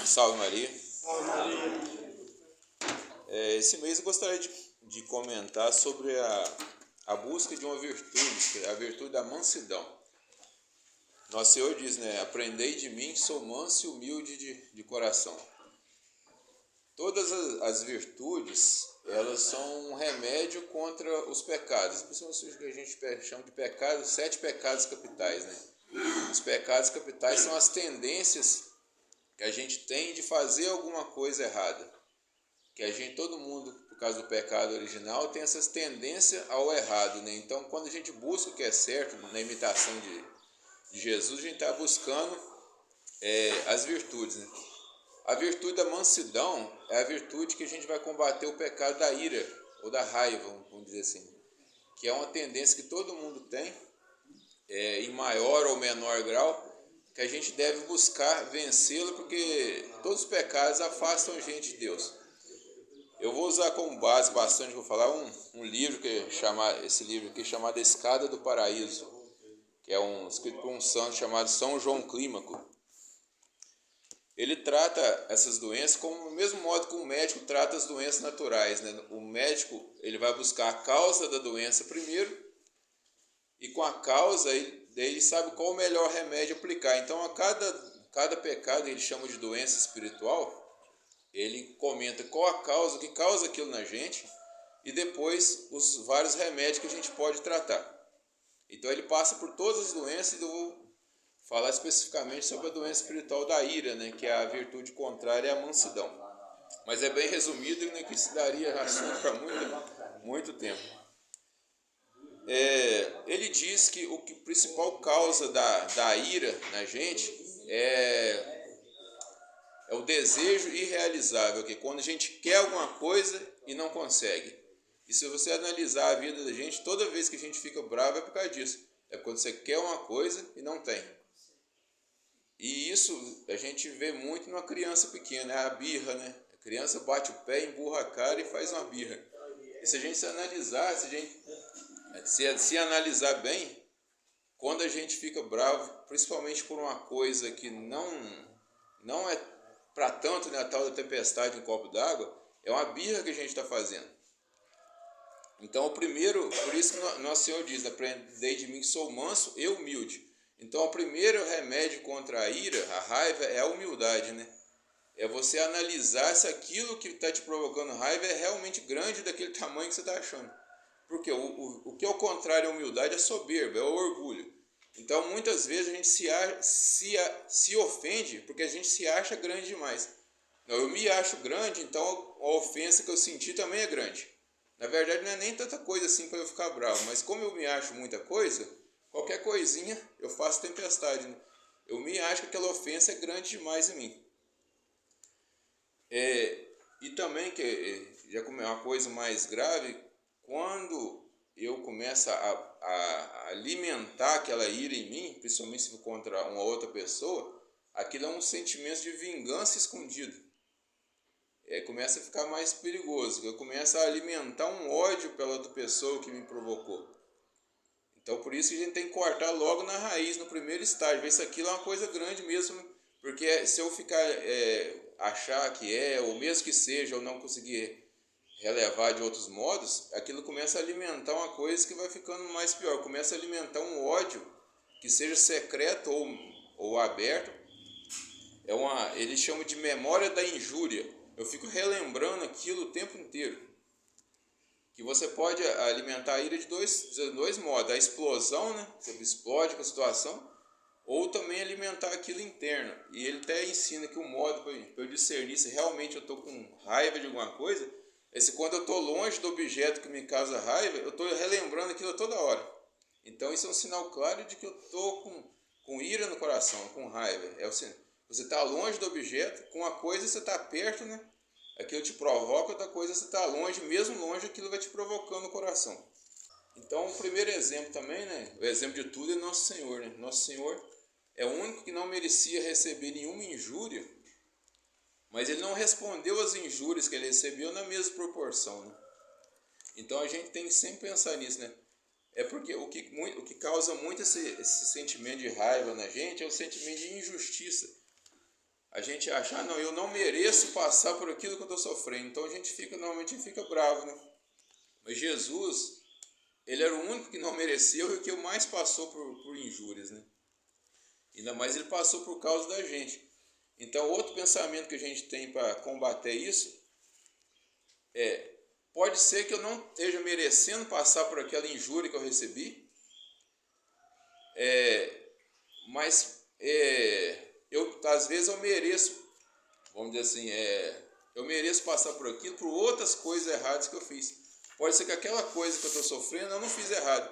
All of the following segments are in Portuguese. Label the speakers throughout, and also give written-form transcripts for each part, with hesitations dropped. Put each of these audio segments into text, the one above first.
Speaker 1: Salve Maria.
Speaker 2: Salve Maria.
Speaker 1: Esse mês eu gostaria de comentar sobre a busca de uma virtude, que é a virtude da mansidão. Nosso Senhor diz, né? Aprendei de mim, sou manso e humilde de coração. Todas as virtudes, elas são um remédio contra os pecados, principalmente o que a gente chama de pecados, 7 pecados capitais, né? Os pecados capitais são as tendências que a gente tem de fazer alguma coisa errada. Todo mundo, por causa do pecado original, tem essas tendências ao errado, né? Então, quando a gente busca o que é certo, na imitação de Jesus, a gente está buscando as virtudes, né? A virtude da mansidão é a virtude que a gente vai combater o pecado da ira, ou da raiva, vamos dizer assim, que é uma tendência que todo mundo tem, em maior ou menor grau, que a gente deve buscar vencê-la, porque todos os pecados afastam a gente de Deus. Eu vou usar como base bastante, vou falar um livro esse livro aqui chamado Escada do Paraíso, que é escrito por um santo chamado São João Clímaco. Ele trata essas doenças como o mesmo modo que o médico trata as doenças naturais, né? O médico ele vai buscar a causa da doença primeiro, e com a causa ele sabe qual o melhor remédio aplicar. Então, a cada pecado ele chama de doença espiritual. Ele comenta qual a causa, o que causa aquilo na gente, e depois os vários remédios que a gente pode tratar. Então ele passa por todas as doenças, e eu vou falar especificamente sobre a doença espiritual da ira, né, que é a virtude contrária à mansidão. Mas é bem resumido, né, que isso daria assunto para muito tempo. Ele diz que principal causa da ira na gente é o desejo irrealizável, que é quando a gente quer alguma coisa e não consegue. E se você analisar a vida da gente, toda vez que a gente fica bravo é por causa disso. É quando você quer uma coisa e não tem. E isso a gente vê muito numa criança pequena, é a birra, né? A criança bate o pé, emburra a cara e faz uma birra. E se a gente se analisar, se analisar bem, quando a gente fica bravo, principalmente por uma coisa que não é para tanto, né, a tal da tempestade em copo d'água, é uma birra que a gente está fazendo. Então, por isso que Nosso Senhor diz, aprendei de mim que sou manso e humilde. Então, o primeiro remédio contra a ira, a raiva, é a humildade, né? É você analisar se aquilo que está te provocando raiva é realmente grande daquele tamanho que você está achando. Porque o que é o contrário à humildade é soberba, é o orgulho. Então, muitas vezes a gente se ofende porque a gente se acha grande demais. Não, eu me acho grande, então a ofensa que eu senti também é grande. Na verdade, não é nem tanta coisa assim para eu ficar bravo, mas como eu me acho muita coisa, qualquer coisinha eu faço tempestade, né? Eu me acho que aquela ofensa é grande demais em mim. E também, que já é uma coisa mais grave, quando eu começo a alimentar aquela ira em mim, principalmente se for contra uma outra pessoa, aquilo é um sentimento de vingança escondido. Começa a ficar mais perigoso. Eu começo a alimentar um ódio pela outra pessoa que me provocou. Então, por isso que a gente tem que cortar logo na raiz, no primeiro estágio, ver se aquilo é uma coisa grande mesmo. Porque se eu ficar achar que ou mesmo que seja, eu não conseguir relevar de outros modos, aquilo começa a alimentar uma coisa que vai ficando mais pior. Começa a alimentar um ódio que seja secreto ou aberto. Ele chama de memória da injúria. Eu fico relembrando aquilo o tempo inteiro. Que você pode alimentar a ira de dois modos. A explosão, né? Você explode com a situação. Ou também alimentar aquilo interno. E ele até ensina que o modo para eu discernir se realmente eu estou com raiva de alguma coisa é se quando eu estou longe do objeto que me causa raiva, eu estou relembrando aquilo toda hora. Então isso é um sinal claro de que eu estou com ira no coração, com raiva. Você está longe do objeto, com uma coisa você está perto, né? Aquilo te provoca, outra coisa você está longe, mesmo longe aquilo vai te provocando no coração. Então o primeiro exemplo também, né? O exemplo de tudo é Nosso Senhor, né? Nosso Senhor é o único que não merecia receber nenhuma injúria, mas ele não respondeu às injúrias que ele recebeu na mesma proporção, né? Então a gente tem que sempre pensar nisso, né? É porque o que causa muito esse sentimento de raiva na gente é o sentimento de injustiça. a gente acha, não, eu não mereço passar por aquilo que eu estou sofrendo. Então a gente normalmente fica bravo, né? Mas Jesus, ele era o único que não mereceu e que mais passou por injúrias, né? Ainda mais ele passou por causa da gente. Então outro pensamento que a gente tem para combater isso pode ser que eu não esteja merecendo passar por aquela injúria que eu recebi, mas às vezes eu mereço, vamos dizer assim, eu mereço passar por aquilo por outras coisas erradas que eu fiz. Pode ser que aquela coisa que eu estou sofrendo eu não fiz errado,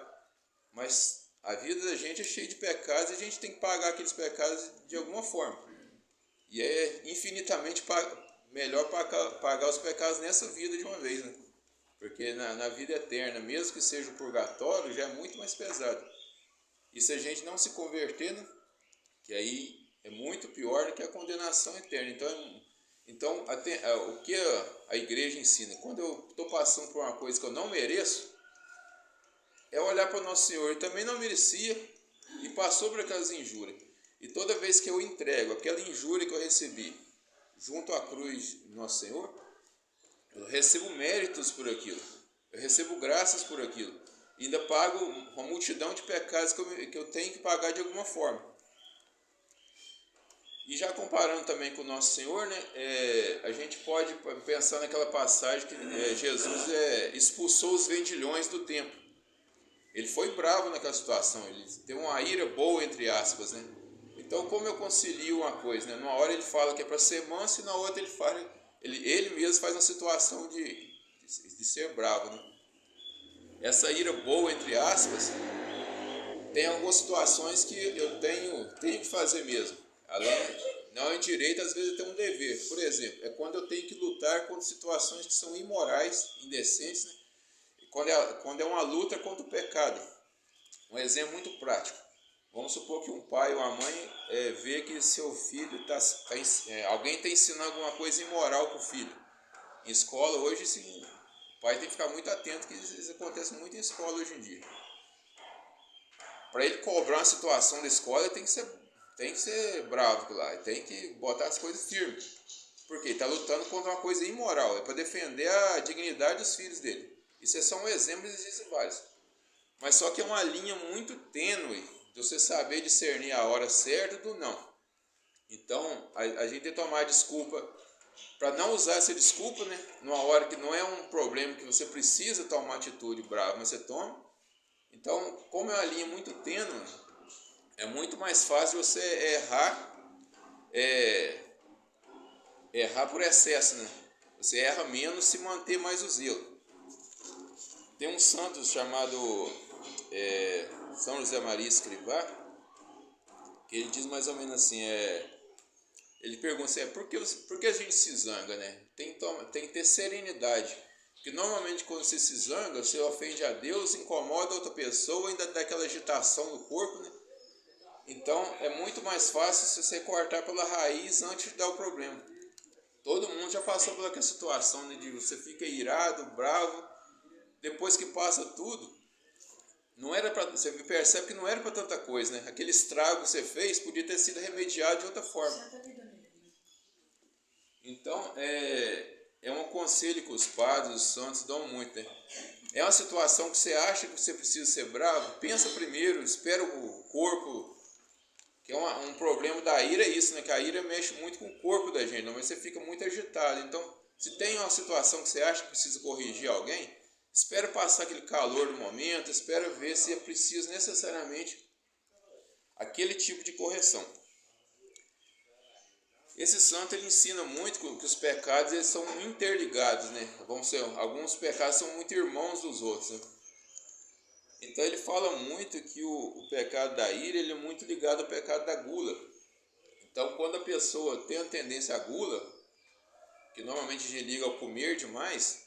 Speaker 1: mas a vida da gente é cheia de pecados e a gente tem que pagar aqueles pecados de alguma forma. E é infinitamente melhor pagar os pecados nessa vida de uma vez, né? Porque na vida eterna, mesmo que seja o purgatório, já é muito mais pesado. E se a gente não se converter, né, que aí é muito pior do que a condenação eterna. Então o que a igreja ensina? Quando eu estou passando por uma coisa que eu não mereço, é olhar para o nosso Senhor. Ele também não merecia e passou por aquelas injúrias. E toda vez que eu entrego aquela injúria que eu recebi junto à cruz do nosso Senhor, eu recebo méritos por aquilo, eu recebo graças por aquilo, e ainda pago uma multidão de pecados que eu tenho que pagar de alguma forma. E já comparando também com o nosso Senhor, né, a gente pode pensar naquela passagem que Jesus expulsou os vendilhões do templo. Ele foi bravo naquela situação, ele teve uma ira boa, entre aspas, né? Então, como eu concilio uma coisa, né? Numa hora ele fala que é para ser manso e na outra ele mesmo faz uma situação de ser bravo, né? Essa ira boa, entre aspas, tem algumas situações que eu tenho que fazer mesmo. Não é direito, às vezes eu tenho um dever. Por exemplo, é quando eu tenho que lutar contra situações que são imorais, indecentes, né? Quando é uma luta contra o pecado. Um exemplo muito prático. Vamos supor que um pai ou uma mãe vê que seu filho alguém está ensinando alguma coisa imoral para o filho. Em escola hoje, sim, o pai tem que ficar muito atento, que isso acontece muito em escola hoje em dia. Para ele cobrar uma situação da escola, tem que ser bravo lá, tem que botar as coisas firmes. Porque ele está lutando contra uma coisa imoral, é para defender a dignidade dos filhos dele. Isso é só um exemplo, existem vários. Mas só que é uma linha muito tênue de você saber discernir a hora certa do não. Então, a gente tem que tomar desculpa para não usar essa desculpa, né? Numa hora que não é um problema que você precisa tomar uma atitude brava, mas você toma. Então, como é uma linha muito tênue, é muito mais fácil você errar por excesso, né? Você erra menos se manter mais o zelo. Tem um santo chamado São José Maria Escrivá, que ele diz mais ou menos assim, ele pergunta assim, por que a gente se zanga, né? Tem que ter serenidade, porque normalmente quando você se zanga, você ofende a Deus, incomoda outra pessoa, ainda dá aquela agitação no corpo, né? Então é muito mais fácil se você cortar pela raiz antes de dar o problema. Todo mundo já passou por aquela situação, né, de você fica irado, bravo, depois que passa tudo, você percebe que não era para tanta coisa, né? Aquele estrago que você fez podia ter sido remediado de outra forma. Então, é um conselho que os padres, os santos dão muito, né? É uma situação que você acha que você precisa ser bravo, pensa primeiro, espera o corpo, que é um problema da ira, é isso, né? Que a ira mexe muito com o corpo da gente, mas você fica muito agitado. Então, se tem uma situação que você acha que precisa corrigir alguém, espera passar aquele calor do momento, espera ver se é preciso necessariamente aquele tipo de correção. Esse santo ele ensina muito que os pecados eles são interligados, né? Alguns pecados são muito irmãos dos outros, né? Então ele fala muito que o pecado da ira ele é muito ligado ao pecado da gula. Então quando a pessoa tem a tendência à gula, que normalmente a gente liga ao comer demais,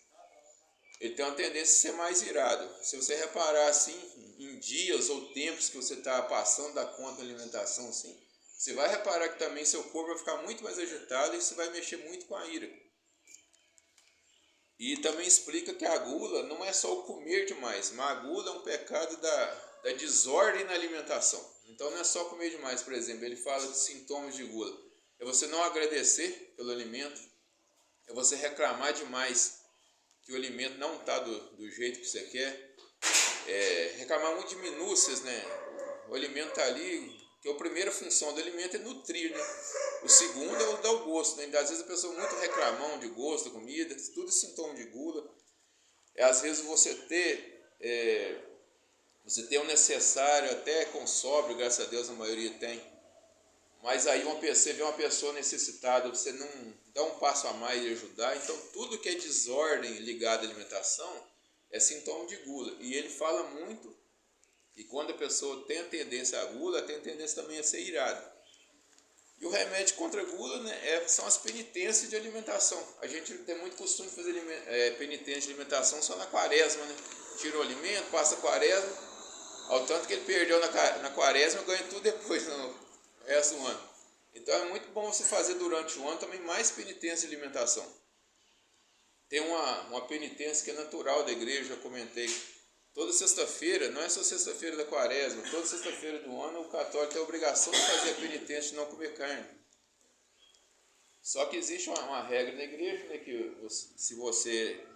Speaker 1: ele tem uma tendência a ser mais irado. Se você reparar assim, em dias ou tempos que você está passando da conta da alimentação, assim, você vai reparar que também seu corpo vai ficar muito mais agitado e isso vai mexer muito com a ira. E também explica que a gula não é só o comer demais, mas a gula é um pecado da desordem na alimentação. Então não é só comer demais, por exemplo, ele fala de sintomas de gula. é você não agradecer pelo alimento, é você reclamar demais que o alimento não está do jeito que você quer, reclamar muito de minúcias, né? O alimento está ali, que a primeira função do alimento é nutrir, né? O segundo é dar o gosto, né? Às vezes a pessoa muito reclamando de gosto da comida, tudo é sintoma de gula. Às vezes você ter o necessário, até com sobra, graças a Deus a maioria tem. Mas aí você vê uma pessoa necessitada, você não dá um passo a mais e ajudar. Então tudo que é desordem ligada à alimentação é sintoma de gula. E ele fala muito, e quando a pessoa tem a tendência à gula, tem a tendência também a ser irada. E o remédio contra a gula, né, são as penitências de alimentação. A gente tem muito costume de fazer penitência de alimentação só na quaresma, né? Tira o alimento, passa a quaresma, ao tanto que ele perdeu na quaresma, ganha tudo depois no resto do ano. Então é muito bom você fazer durante o ano também mais penitência de alimentação. Tem uma penitência que é natural da igreja, eu comentei. Toda sexta-feira, não é só sexta-feira da quaresma, toda sexta-feira do ano o católico tem a obrigação de fazer a penitência de não comer carne. Só que existe uma regra na igreja, né, que se você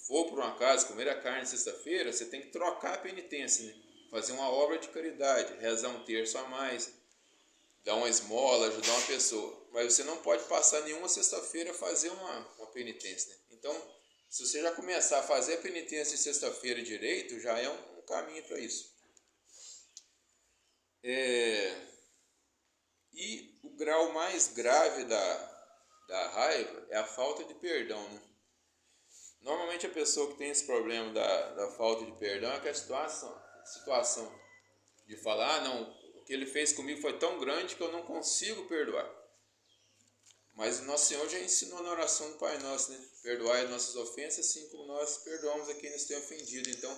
Speaker 1: for por uma casa comer a carne sexta-feira, você tem que trocar a penitência, né? Fazer uma obra de caridade, rezar um terço a mais, dar uma esmola, ajudar uma pessoa. Mas você não pode passar nenhuma sexta-feira a fazer uma penitência, né? Então, se você já começar a fazer a penitência de sexta-feira direito, já é um caminho para isso. E o grau mais grave da raiva é a falta de perdão, né? Normalmente a pessoa que tem esse problema da falta de perdão é aquela situação de falar, não, o que ele fez comigo foi tão grande que eu não consigo perdoar. Mas o Nosso Senhor já ensinou na oração do Pai Nosso, né? Perdoai as nossas ofensas, assim como nós perdoamos a quem nos tem ofendido. Então,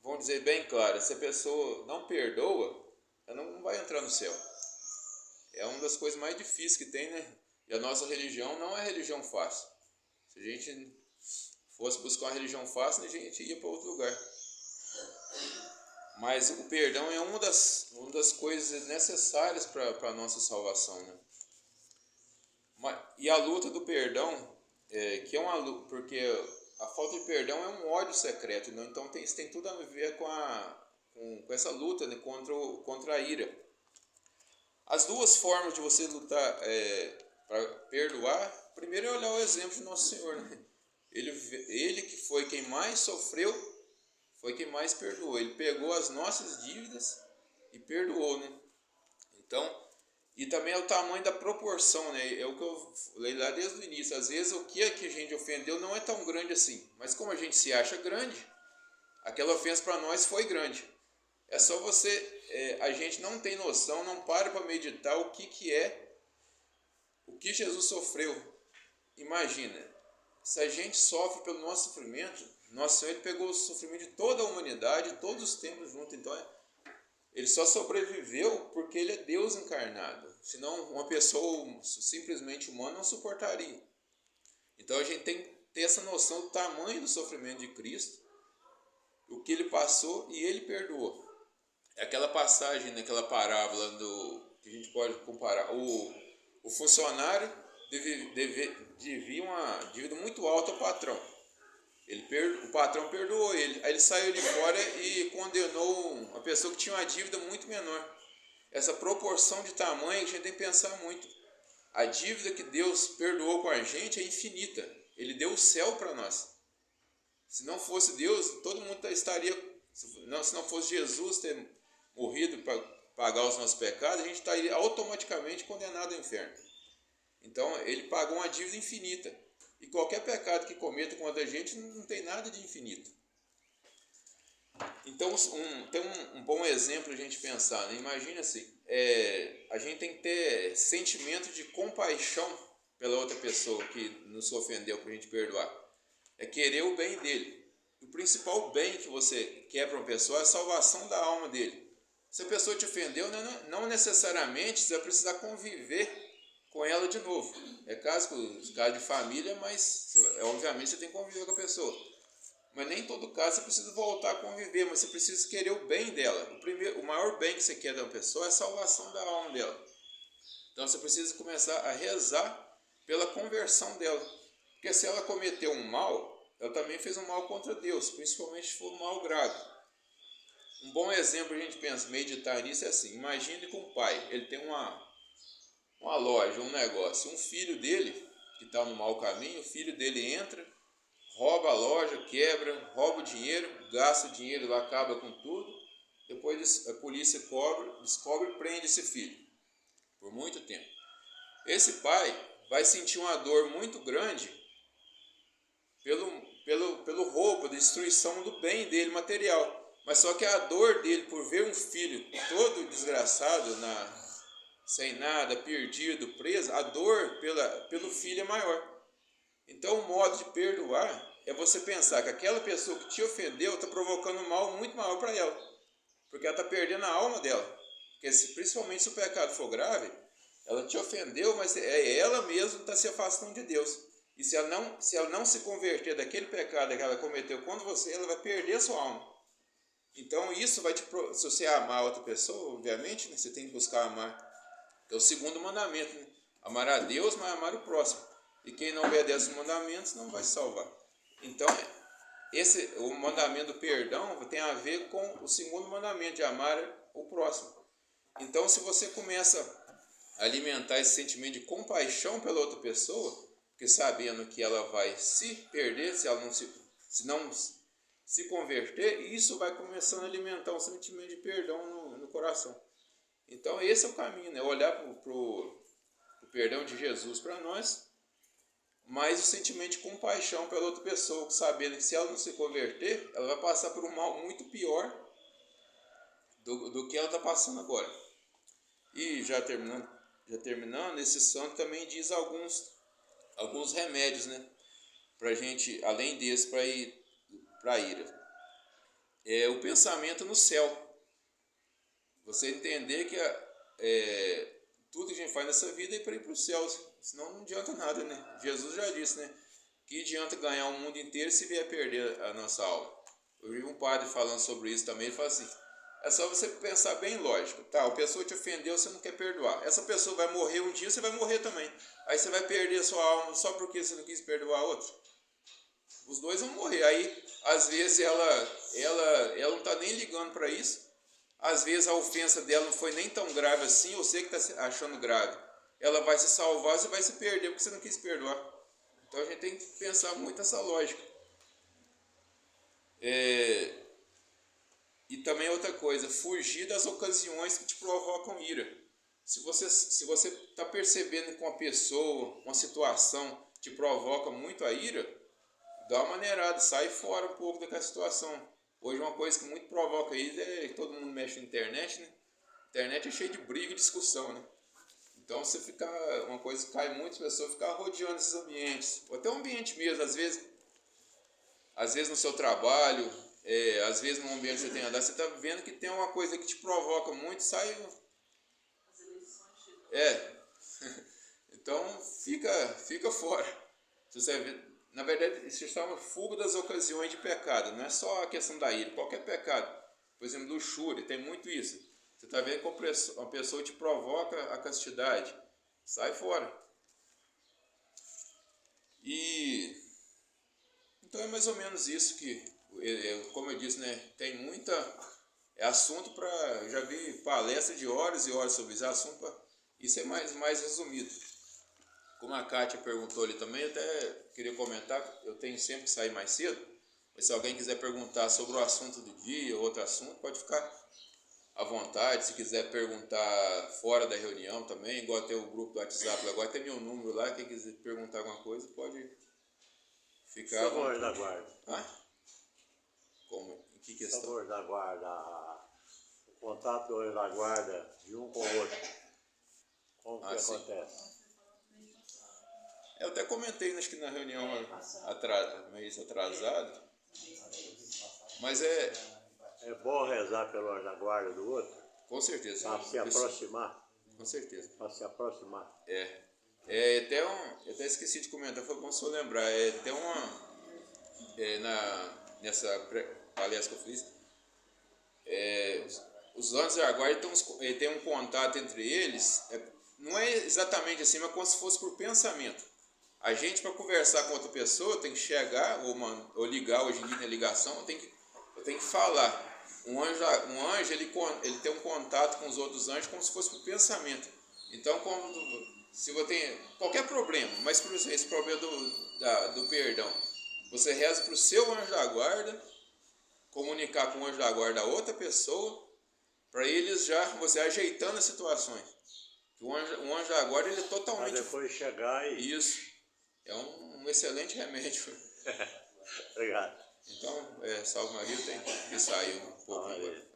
Speaker 1: vamos dizer bem claro, se a pessoa não perdoa, ela não vai entrar no céu. É uma das coisas mais difíceis que tem, né? E a nossa religião não é religião fácil. Se a gente fosse buscar uma religião fácil, a gente ia para outro lugar. Mas o perdão é uma das coisas necessárias para a nossa salvação, né? E a luta do perdão, que é uma luta, porque a falta de perdão é um ódio secreto, né? Então isso tem tudo a ver com essa luta, né? contra a ira. As duas formas de você lutar para perdoar, primeiro é olhar o exemplo de Nosso Senhor, né? Ele que foi quem mais sofreu, foi quem mais perdoou. Ele pegou as nossas dívidas e perdoou, né? Então, e também é o tamanho da proporção, né? É o que eu falei lá desde o início. Às vezes o que a gente ofendeu não é tão grande assim. Mas como a gente se acha grande, aquela ofensa para nós foi grande. É só a gente não tem noção, não para meditar o que Jesus sofreu. Imagina, se a gente sofre pelo nosso sofrimento, Nosso Senhor ele pegou o sofrimento de toda a humanidade, todos os tempos juntos. Então, ele só sobreviveu porque ele é Deus encarnado. Senão, uma pessoa simplesmente humana não suportaria. Então, a gente tem que ter essa noção do tamanho do sofrimento de Cristo, o que ele passou e ele perdoou. É aquela passagem naquela parábola que a gente pode comparar. O funcionário devia uma dívida muito alta ao patrão. O patrão perdoou ele. Aí ele saiu ali fora e condenou uma pessoa que tinha uma dívida muito menor. Essa proporção de tamanho a gente tem que pensar muito. A dívida que Deus perdoou com a gente é infinita. Ele deu o céu para nós. Se não fosse Deus, todo mundo estaria... Se não fosse Jesus ter morrido para pagar os nossos pecados, a gente estaria automaticamente condenado ao inferno. Então, ele pagou uma dívida infinita. E qualquer pecado que cometa contra a gente não tem nada de infinito. Então, tem um bom exemplo a gente pensar, né? Imagina assim, a gente tem que ter sentimento de compaixão pela outra pessoa que nos ofendeu para a gente perdoar. É querer o bem dele. O principal bem que você quer para uma pessoa é a salvação da alma dele. Se a pessoa te ofendeu, não necessariamente você vai precisar conviver com ela de novo. Caso de família, mas obviamente você tem que conviver com a pessoa. Mas nem em todo caso você precisa voltar a conviver, mas você precisa querer o bem dela. O maior bem que você quer da pessoa é a salvação da alma dela. Então você precisa começar a rezar pela conversão dela. Porque se ela cometeu um mal, ela também fez um mal contra Deus, principalmente se for um mal grave. Um bom exemplo, a gente pensa, meditar nisso é assim: imagine com o pai, ele tem uma loja, um negócio, um filho dele que está no mau caminho, o filho dele entra, rouba a loja, quebra, rouba o dinheiro, gasta o dinheiro, acaba com tudo. Depois a polícia descobre e prende esse filho por muito tempo. Esse pai vai sentir uma dor muito grande pelo roubo, destruição do bem dele material. Mas só que a dor dele por ver um filho todo desgraçado, sem nada, perdido, preso, a dor pelo filho é maior. Então o modo de perdoar é você pensar que aquela pessoa que te ofendeu está provocando um mal muito maior para ela. Porque ela está perdendo a alma dela. Porque principalmente se o pecado for grave, ela te ofendeu, mas ela mesma está se afastando de Deus. E se ela não se converter daquele pecado que ela cometeu contra você, ela vai perder a sua alma. Então isso vai se você amar outra pessoa, obviamente, né, você tem que buscar amar. É o segundo mandamento, né? Amar a Deus, mas amar o próximo. E quem não obedece os mandamentos não vai se salvar. Então, o mandamento do perdão tem a ver com o segundo mandamento, de amar o próximo. Então, se você começa a alimentar esse sentimento de compaixão pela outra pessoa, porque sabendo que ela vai se perder se ela não se converter, isso vai começando a alimentar um sentimento de perdão no coração. Então esse é o caminho, né? Olhar para o perdão de Jesus para nós, mas o sentimento de compaixão pela outra pessoa, sabendo que se ela não se converter, ela vai passar por um mal muito pior do que ela está passando agora. E já terminando, esse santo também diz alguns remédios, né? Pra gente, além desse, para ir para a ira. É o pensamento no céu. Você entender que tudo que a gente faz nessa vida é para ir para o céu, senão não adianta nada, né? Jesus já disse, né? Que adianta ganhar o mundo inteiro se vier perder a nossa alma. Eu vi um padre falando sobre isso também, ele fala assim: é só você pensar bem lógico, tá? A pessoa te ofendeu, você não quer perdoar. Essa pessoa vai morrer um dia, você vai morrer também. Aí você vai perder a sua alma só porque você não quis perdoar a outra. Os dois vão morrer. Aí, às vezes, ela não está nem ligando para isso. Às vezes, a ofensa dela não foi nem tão grave assim, você que está achando grave. Ela vai se salvar, você vai se perder porque você não quis perdoar. Então, a gente tem que pensar muito nessa lógica. E também outra coisa, fugir das ocasiões que te provocam ira. Se você está percebendo que uma pessoa, uma situação te provoca muito a ira, dá uma maneirada, sai fora um pouco daquela situação. Hoje uma coisa que muito provoca isso é que todo mundo mexe na internet, né? A internet é cheia de briga e discussão, né? Então você uma coisa que cai muitas pessoas ficar rodeando esses ambientes. Ou até um ambiente mesmo, às vezes no seu trabalho, às vezes no ambiente que você tem andado, você está vendo que tem uma coisa que te provoca muito, sai. Então fica fora. Se você vê, na verdade, isso se chama fuga das ocasiões de pecado. Não é só a questão da ira, qualquer pecado. Por exemplo, luxúria, tem muito isso. Você está vendo que uma pessoa te provoca a castidade. Sai fora. Então é mais ou menos isso que, como eu disse, né, tem muita assunto para... Já vi palestra de horas e horas sobre esse assunto. Isso é mais resumido. Como a Kátia perguntou ali também, eu até queria comentar, eu tenho sempre que sair mais cedo, mas se alguém quiser perguntar sobre o assunto do dia ou outro assunto, pode ficar à vontade. Se quiser perguntar fora da reunião também, igual tem o grupo do WhatsApp, agora tem meu número lá, quem quiser perguntar alguma coisa, pode ficar à vontade.
Speaker 2: Sabor da guarda.
Speaker 1: Como? Em que questão?
Speaker 2: Sabor da guarda, o contato do anjo da guarda de um com o outro. Como que
Speaker 1: sim.
Speaker 2: acontece?
Speaker 1: Eu até comentei, acho que na reunião mês atrasado, mas
Speaker 2: É bom rezar pelo anjo da guarda do outro?
Speaker 1: com certeza.
Speaker 2: Para se aproximar?
Speaker 1: Com certeza.
Speaker 2: Para se aproximar.
Speaker 1: Eu até esqueci de comentar, foi bom se eu lembrar. Tem nessa palestra que eu fiz, os anjos da guarda tem um contato entre eles, não é exatamente assim, mas como se fosse por pensamento. A gente, para conversar com outra pessoa, tem que chegar, ou ligar, hoje em dia na ligação, eu tenho que falar. Um anjo ele tem um contato com os outros anjos como se fosse por pensamento. Então, se você tem qualquer problema, mas por exemplo, esse problema do perdão, você reza para o seu anjo da guarda, comunicar com o anjo da guarda a outra pessoa, para eles você ajeitando as situações. O anjo da guarda ele é totalmente...
Speaker 2: Para depois chegar e...
Speaker 1: Isso. É um excelente remédio.
Speaker 2: Obrigado.
Speaker 1: Então, Salve Maria, tem que sair um pouco agora.